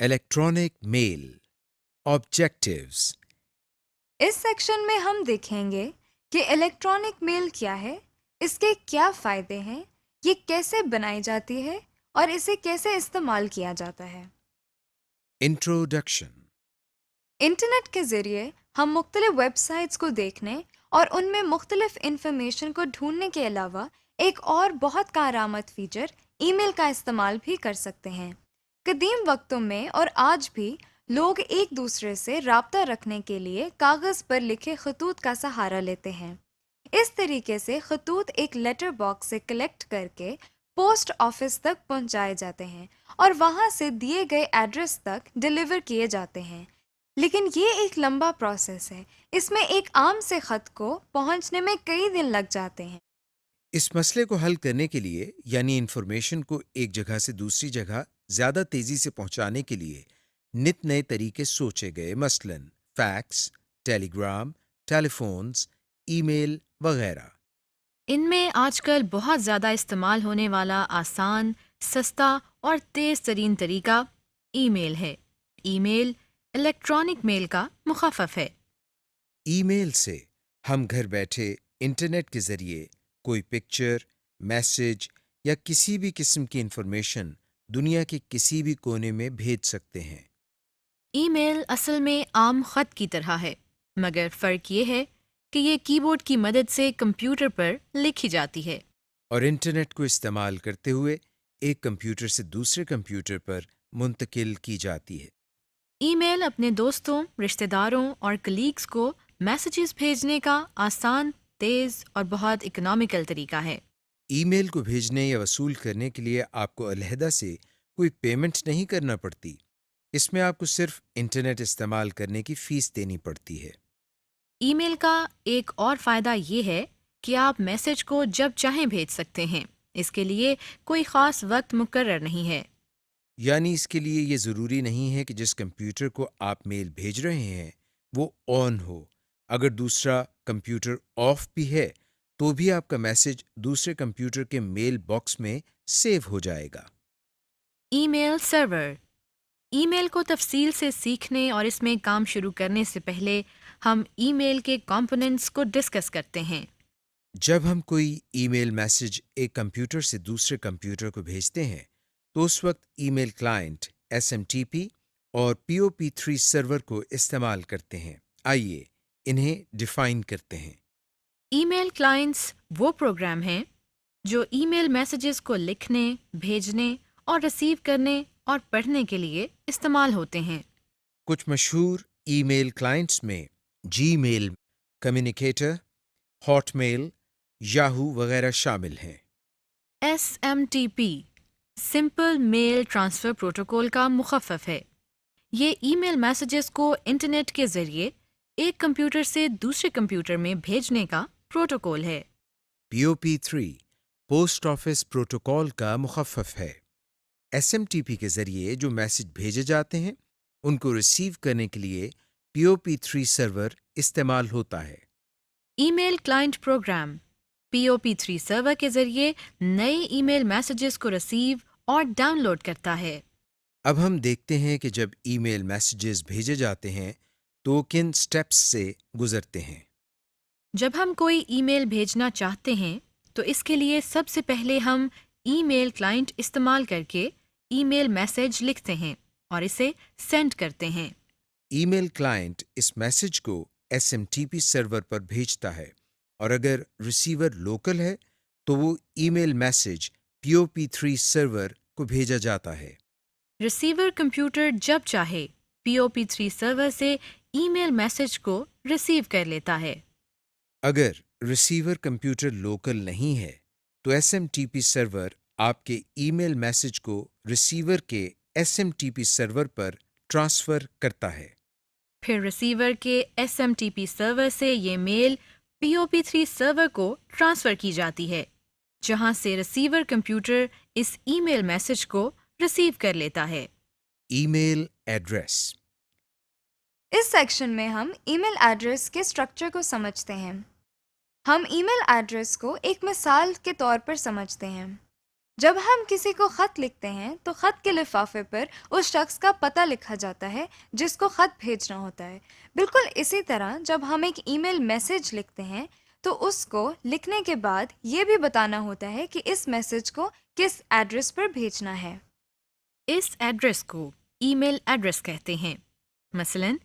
Electronic mail objectives. اس section میں ہم دیکھیں گے کہ الیکٹرانک میل کیا ہے، اس کے کیا فائدے ہیں، یہ کیسے بنائی جاتی ہے اور اسے کیسے استعمال کیا جاتا ہے۔ انٹروڈکشن. انٹرنیٹ کے ذریعے ہم مختلف ویب سائٹس کو دیکھنے اور ان میں مختلف انفارمیشن کو ڈھونڈنے کے علاوہ ایک اور بہت کارآمد فیچر ای میل کا استعمال بھی کر سکتے ہیں۔ قدیم وقتوں میں اور آج بھی لوگ ایک دوسرے سے رابطہ رکھنے کے لیے کاغذ پر لکھے خطوط کا سہارا لیتے ہیں۔ اس طریقے سے خطوط ایک لیٹر باکس سے کلیکٹ کر کے پوسٹ آفس تک پہنچائے جاتے ہیں اور وہاں سے دیے گئے ایڈریس تک ڈیلیور کیے جاتے ہیں۔ لیکن یہ ایک لمبا پروسیس ہے، اس میں ایک عام سے خط کو پہنچنے میں کئی دن لگ جاتے ہیں۔ اس مسئلے کو حل کرنے کے لیے یعنی انفارمیشن کو ایک جگہ سے دوسری جگہ زیادہ تیزی سے پہنچانے کے لیے نت نئے طریقے سوچے گئے، مثلاً فیکس، ٹیلی گرام، ٹیلی فونز، ای میل وغیرہ۔ ان میں آج کل بہت زیادہ استعمال ہونے والا آسان، سستا اور تیز ترین طریقہ ای میل ہے۔ ای میل الیکٹرانک میل کا مخفف ہے۔ ای میل سے ہم گھر بیٹھے انٹرنیٹ کے ذریعے کوئی پکچر، میسج یا کسی بھی قسم کی انفارمیشن دنیا کے کسی بھی کونے میں بھیج سکتے ہیں۔ ای میل اصل میں عام خط کی طرح ہے، مگر فرق یہ ہے کہ یہ کی بورڈ کی مدد سے کمپیوٹر پر لکھی جاتی ہے۔ اور انٹرنیٹ کو استعمال کرتے ہوئے ایک کمپیوٹر سے دوسرے کمپیوٹر پر منتقل کی جاتی ہے۔ ای میل اپنے دوستوں، رشتہ داروں اور کلیگز کو میسیجز بھیجنے کا آسان، تیز اور بہت اکنامیکل طریقہ ہے۔ ای میل کو بھیجنے یا وصول کرنے کے لیے آپ کو علیحدہ سے کوئی پیمنٹ نہیں کرنا پڑتی، اس میں آپ کو صرف انٹرنیٹ استعمال کرنے کی فیس دینی پڑتی ہے۔ ای میل کا ایک اور فائدہ یہ ہے کہ آپ میسیج کو جب چاہیں بھیج سکتے ہیں، اس کے لیے کوئی خاص وقت مقرر نہیں ہے۔ یعنی اس کے لیے یہ ضروری نہیں ہے کہ جس کمپیوٹر کو آپ میل بھیج رہے ہیں وہ آن ہو، اگر دوسرا کمپیوٹر آف بھی ہے تو بھی آپ کا میسج دوسرے کمپیوٹر کے میل باکس میں سیو ہو جائے گا۔ ای میل سرور۔ ای میل کو تفصیل سے سیکھنے اور اس میں کام شروع کرنے سے پہلے ہم ای میل کے کمپوننٹس کو ڈسکس کرتے ہیں۔ جب ہم کوئی ای میل میسج ایک کمپیوٹر سے دوسرے کمپیوٹر کو بھیجتے ہیں تو اس وقت ای میل کلائنٹ SMTP اور POP3 سرور کو استعمال کرتے ہیں۔ آئیے انہیں ڈیفائن کرتے ہیں۔ ای میل کلائنٹس وہ پروگرام ہیں جو ای میل میسیجز کو لکھنے، بھیجنے اور ریسیو کرنے اور پڑھنے کے لیے استعمال ہوتے ہیں۔ کچھ مشہور ای میل کلائنٹس میں جی میل، کمیونیکیٹر، ہاٹ میل، یاہو وغیرہ شامل ہیں۔ SMTP سمپل میل ٹرانسفر پروٹوکول کا مخفف ہے۔ یہ ای میل میسیجز کو انٹرنیٹ کے ذریعے ایک کمپیوٹر سے دوسرے کمپیوٹر میں بھیجنے کا پروٹوکول ہے۔ POP3 پوسٹ آفس پروٹوکول کا مخفف ہے۔ SMTP کے ذریعے جو میسج بھیجے جاتے ہیں ان کو ریسیو کرنے کے لیے POP3 سرور استعمال ہوتا ہے۔ ای میل کلائنٹ پروگرام POP3 سرور کے ذریعے نئے ای میل میسیجز کو ریسیو اور ڈاؤن لوڈ کرتا ہے۔ اب ہم دیکھتے ہیں کہ جب ای میل میسیجز بھیجے جاتے ہیں تو کن سٹیپس سے گزرتے ہیں۔ جب ہم کوئی ای میل بھیجنا چاہتے ہیں تو اس کے لیے سب سے پہلے ہم ای میل کلائنٹ استعمال کر کے ای میل میسیج لکھتے ہیں اور اسے سینڈ کرتے ہیں۔ ای میل کلائنٹ اس میسج کو SMTP سرور پر بھیجتا ہے اور اگر ریسیور لوکل ہے تو وہ ای میل میسج POP3 سرور کو بھیجا جاتا ہے۔ ریسیور کمپیوٹر جب چاہے POP3 سرور سے ای میل میسج کو ریسیو کر لیتا ہے۔ اگر ریسیور کمپیوٹر لوکل نہیں ہے تو SMTP سرور آپ کے ای میل میسج کو ریسیور کے SMTP سرور پر ٹرانسفر کرتا ہے۔ پھر ریسیور کے SMTP سرور سے یہ میل POP3 سرور کو ٹرانسفر کی جاتی ہے، جہاں سے ریسیور کمپیوٹر اس ای میل میسج کو ریسیو کر لیتا ہے۔ ای میل ایڈریس۔ اس سیکشن میں ہم ای میل ایڈریس کے اسٹرکچر کو سمجھتے ہیں۔ ہم ای میل ایڈریس کو ایک مثال کے طور پر سمجھتے ہیں۔ جب ہم کسی کو خط لکھتے ہیں تو خط کے لفافے پر اس شخص کا پتہ لکھا جاتا ہے جس کو خط بھیجنا ہوتا ہے۔ بالکل اسی طرح جب ہم ایک ای میل میسج لکھتے ہیں تو اس کو لکھنے کے بعد یہ بھی بتانا ہوتا ہے کہ اس میسج کو کس ایڈریس پر بھیجنا ہے۔ اس ایڈریس کو ای میل ایڈریس کہتے ہیں۔ مثلاً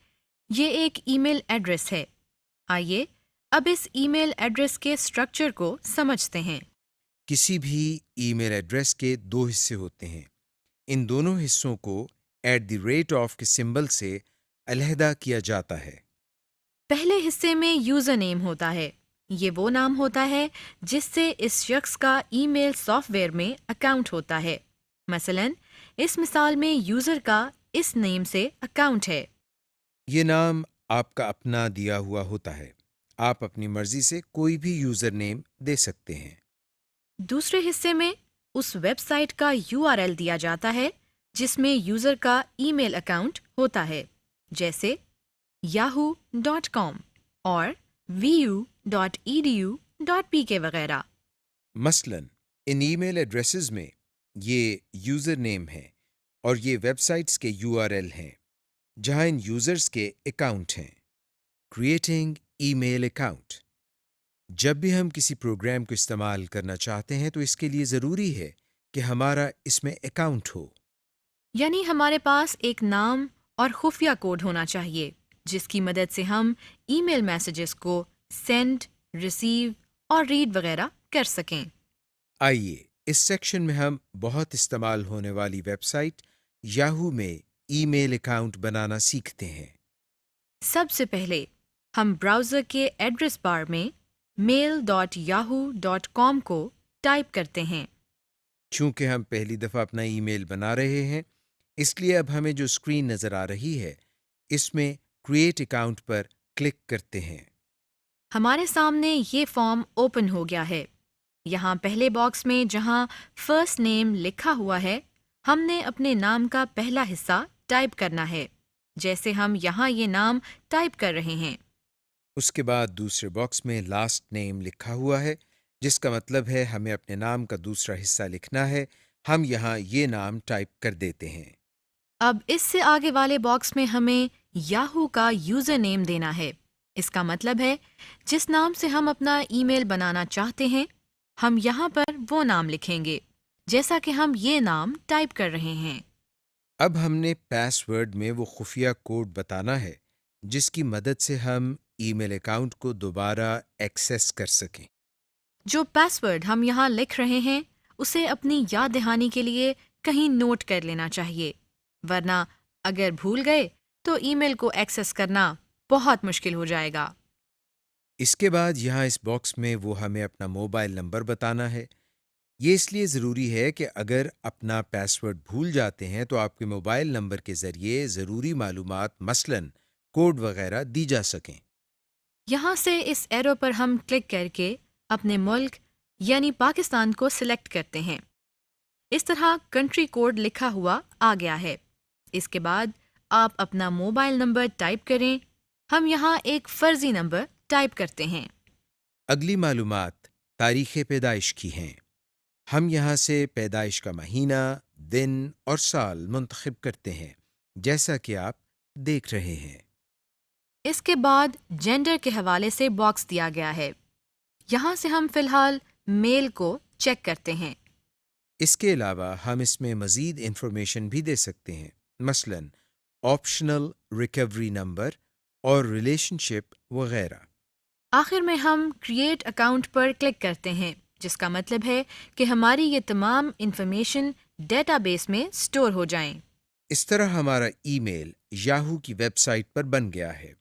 یہ ایک ای میل ایڈریس ہے۔ آئیے اب اس ای میل ایڈریس کے اسٹرکچر کو سمجھتے ہیں۔ کسی بھی ای میل ایڈریس کے دو حصے ہوتے ہیں۔ ان دونوں حصوں کو @of کے سمبل سے علیحدہ کیا جاتا ہے۔ پہلے حصے میں یوزر نیم ہوتا ہے۔ یہ وہ نام ہوتا ہے جس سے اس شخص کا ای میل سافٹ ویئر میں اکاؤنٹ ہوتا ہے۔ مثلاً اس مثال میں یوزر کا اس نیم سے اکاؤنٹ ہے۔ یہ نام آپ کا اپنا دیا ہوا ہوتا ہے۔ آپ اپنی مرضی سے کوئی بھی یوزر نیم دے سکتے ہیں۔ دوسرے حصے میں اس ویب سائٹ کا URL دیا جاتا ہے جس میں یوزر کا ای میل اکاؤنٹ ہوتا ہے، جیسے yahoo.com اور vu.edu.pk وغیرہ۔ مثلاً ان ای میل ایڈریسز میں یہ یوزر نیم ہے اور یہ ویب سائٹس کے URL ہیں جہاں ان یوزرز کے اکاؤنٹ ہیں۔ کریٹنگ ای میل اکاؤنٹ۔ جب بھی ہم کسی پروگرام کو استعمال کرنا چاہتے ہیں تو اس کے لیے ضروری ہے کہ ہمارا اس میں اکاؤنٹ ہو۔ یعنی ہمارے پاس ایک نام اور خفیہ کوڈ ہونا چاہیے جس کی مدد سے ہم ای میل میسیجز کو سینڈ، ریسیو اور ریڈ وغیرہ کر سکیں۔ آئیے اس سیکشن میں ہم بہت استعمال ہونے والی ویب سائٹ یاہو میں ای میل اکاؤنٹ بنانا سیکھتے ہیں۔ سب سے پہلے ہم براؤزر کے ایڈریس بار میں mail.yahoo.com کو ٹائپ کرتے ہیں۔ چونکہ ہم پہلی دفعہ اپنا ای میل بنا رہے ہیں اس لیے اب ہمیں جو اسکرین نظر آ رہی ہے اس میں کریٹ اکاؤنٹ پر کلک کرتے ہیں۔ ہمارے سامنے یہ فارم اوپن ہو گیا ہے۔ یہاں پہلے باکس میں جہاں فرسٹ نیم لکھا ہوا ہے ہم نے اپنے نام کا پہلا حصہ ٹائپ کرنا ہے، جیسے ہم یہاں یہ نام ٹائپ کر رہے ہیں۔ اس کے بعد دوسرے باکس میں لاسٹ نیم لکھا ہوا ہے جس کا مطلب ہے ہمیں اپنے نام کا دوسرا حصہ لکھنا ہے۔ ہم یہاں یہ نام ٹائپ کر دیتے ہیں۔ اب اس سے آگے والے باکس میں ہمیں یاہو کا یوزر نیم دینا ہے۔ اس کا مطلب ہے جس نام سے ہم اپنا ای میل بنانا چاہتے ہیں ہم یہاں پر وہ نام لکھیں گے جیسا کہ ہم یہ نام ٹائپ کر رہے ہیں۔ اب ہم نے پاس ورڈ میں وہ خفیہ کوڈ بتانا ہے جس کی مدد سے ہم ای میل اکاؤنٹ کو دوبارہ ایکسیس کر سکیں۔ جو پاس ورڈ ہم یہاں لکھ رہے ہیں اسے اپنی یاد دہانی کے لیے کہیں نوٹ کر لینا چاہیے، ورنہ اگر بھول گئے تو ای میل کو ایکسیس کرنا بہت مشکل ہو جائے گا۔ اس کے بعد یہاں اس باکس میں وہ ہمیں اپنا موبائل نمبر بتانا ہے۔ یہ اس لیے ضروری ہے کہ اگر اپنا پاس ورڈ بھول جاتے ہیں تو آپ کے موبائل نمبر کے ذریعے ضروری معلومات مثلاً کوڈ وغیرہ دی جا سکیں۔ یہاں سے اس ایرو پر ہم کلک کر کے اپنے ملک یعنی پاکستان کو سلیکٹ کرتے ہیں۔ اس طرح کنٹری کوڈ لکھا ہوا آ گیا ہے۔ اس کے بعد آپ اپنا موبائل نمبر ٹائپ کریں۔ ہم یہاں ایک فرضی نمبر ٹائپ کرتے ہیں۔ اگلی معلومات تاریخ پیدائش کی ہیں۔ ہم یہاں سے پیدائش کا مہینہ، دن اور سال منتخب کرتے ہیں جیسا کہ آپ دیکھ رہے ہیں۔ اس کے بعد جینڈر کے حوالے سے باکس دیا گیا ہے۔ یہاں سے ہم فی الحال میل کو چیک کرتے ہیں۔ اس کے علاوہ ہم اس میں مزید انفارمیشن بھی دے سکتے ہیں، مثلاً آپشنل ریکوری نمبر اور ریلیشن شپ وغیرہ۔ آخر میں ہم کریٹ اکاؤنٹ پر کلک کرتے ہیں، جس کا مطلب ہے کہ ہماری یہ تمام انفارمیشن ڈیٹا بیس میں سٹور ہو جائیں۔ اس طرح ہمارا ای میل یاہو کی ویب سائٹ پر بن گیا ہے۔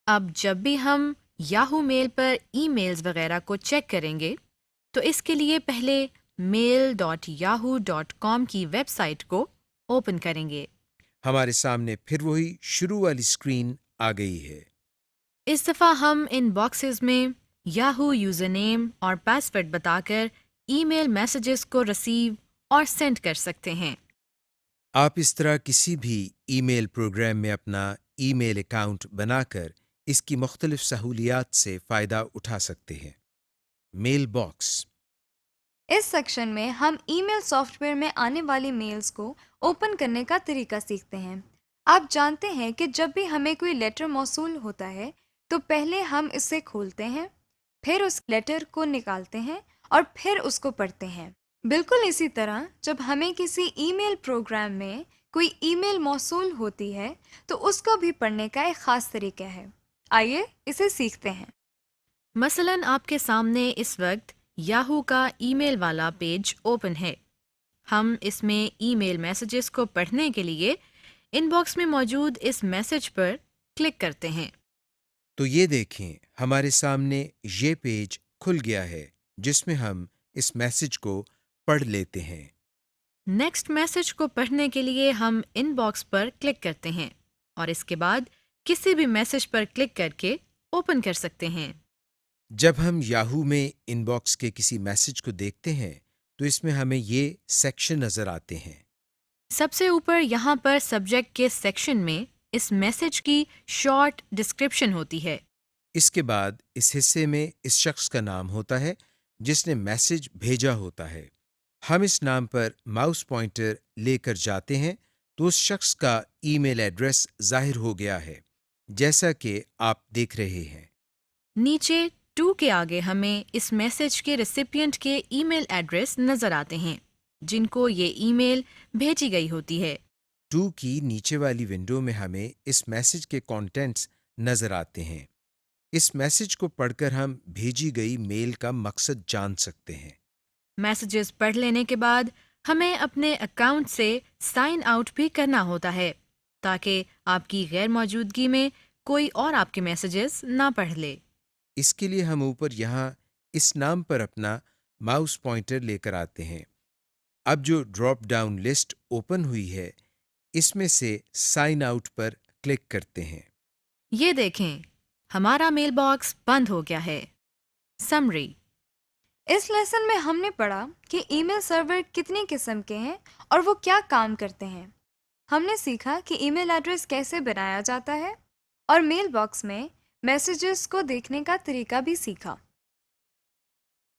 اب جب بھی ہم یاہو میل پر ای میلز وغیرہ کو چیک کریں گے تو اس کے لیے پہلے mail.yahoo.com کی ویب سائٹ کو اوپن کریں گے۔ ہمارے سامنے پھر وہی شروع والی اسکرین آ گئی ہے۔ اس دفعہ ہم ان باکسز میں یاہو یوزر نیم اور پاس ورڈ بتا کر ای میل میسیجز کو ریسیو اور سینڈ کر سکتے ہیں۔ آپ اس طرح کسی بھی ای میل پروگرام میں اپنا ای میل اکاؤنٹ بنا کر اس کی مختلف سہولیات سے فائدہ اٹھا سکتے ہیں۔ میل باکس اس سیکشن میں ہم ای میل سافٹ ویئر میں آنے والی میلز کو اوپن کرنے کا طریقہ سیکھتے ہیں۔ آپ جانتے ہیں کہ جب بھی ہمیں کوئی لیٹر موصول ہوتا ہے تو پہلے ہم اسے کھولتے ہیں، پھر اس لیٹر کو نکالتے ہیں اور پھر اس کو پڑھتے ہیں۔ بالکل اسی طرح جب ہمیں کسی ای میل پروگرام میں کوئی ای میل موصول ہوتی ہے تو اس کو بھی پڑھنے کا ایک خاص طریقہ ہے۔ آئیے اسے سیکھتے ہیں۔ مثلاً آپ کے سامنے اس وقت یاہو کا ای میل والا پیج اوپن ہے۔ ہم اس میں ای میل میسیجز کو پڑھنے کے لیے ان باکس میں موجود اس میسج پر کلک کرتے ہیں۔ تو یہ دیکھیں ہمارے سامنے یہ پیج کھل گیا ہے جس میں ہم اس میسج کو پڑھ لیتے ہیں۔ نیکسٹ میسج کو پڑھنے کے لیے ہم ان باکس پر کلک کرتے ہیں اور اس کے بعد کسی بھی میسج پر کلک کر کے اوپن کر سکتے ہیں۔ جب ہم یاہو میں ان باکس کے کسی میسج کو دیکھتے ہیں تو اس میں ہمیں یہ سیکشن نظر آتے ہیں۔ سب سے اوپر یہاں پر سبجیکٹ کے سیکشن میں اس میسج کی شارٹ ڈسکرپشن ہوتی ہے۔ اس کے بعد اس حصے میں اس شخص کا نام ہوتا ہے جس نے میسج بھیجا ہوتا ہے۔ ہم اس نام پر ماؤس پوائنٹر لے کر جاتے ہیں تو اس شخص کا ای میل ایڈریس ظاہر ہو گیا ہے جیسا کہ آپ دیکھ رہے ہیں۔ نیچے 2 کے آگے ہمیں اس میسج کے ریسیپینٹ کے ای میل ایڈریس نظر آتے ہیں جن کو یہ ای میل بھیجی گئی ہوتی ہے۔ 2 کی نیچے والی ونڈو میں ہمیں اس میسج کے کانٹینٹس نظر آتے ہیں۔ اس میسج کو پڑھ کر ہم بھیجی گئی میل کا مقصد جان سکتے ہیں۔ میسیجز پڑھ لینے کے بعد ہمیں اپنے اکاؤنٹ سے سائن آؤٹ بھی کرنا ہوتا ہے تاکہ آپ کی غیر موجودگی میں کوئی اور آپ کے میسیجز نہ پڑھ لے۔ اس کے لیے ہم اوپر یہاں اس نام پر اپنا ماؤس پوائنٹر لے کر آتے ہیں۔ اب جو ڈراپ ڈاؤن لسٹ اوپن ہوئی ہے اس میں سے سائن آؤٹ پر کلک کرتے ہیں۔ یہ دیکھیں ہمارا میل باکس بند ہو گیا ہے۔ سمری: اس لیسن میں ہم نے پڑھا کہ ای میل سرور کتنی قسم کے ہیں اور وہ کیا کام کرتے ہیں۔ ہم نے سیکھا کہ ای میل ایڈریس کیسے بنایا جاتا ہے اور میل باکس میں میسیجز کو دیکھنے کا طریقہ بھی سیکھا۔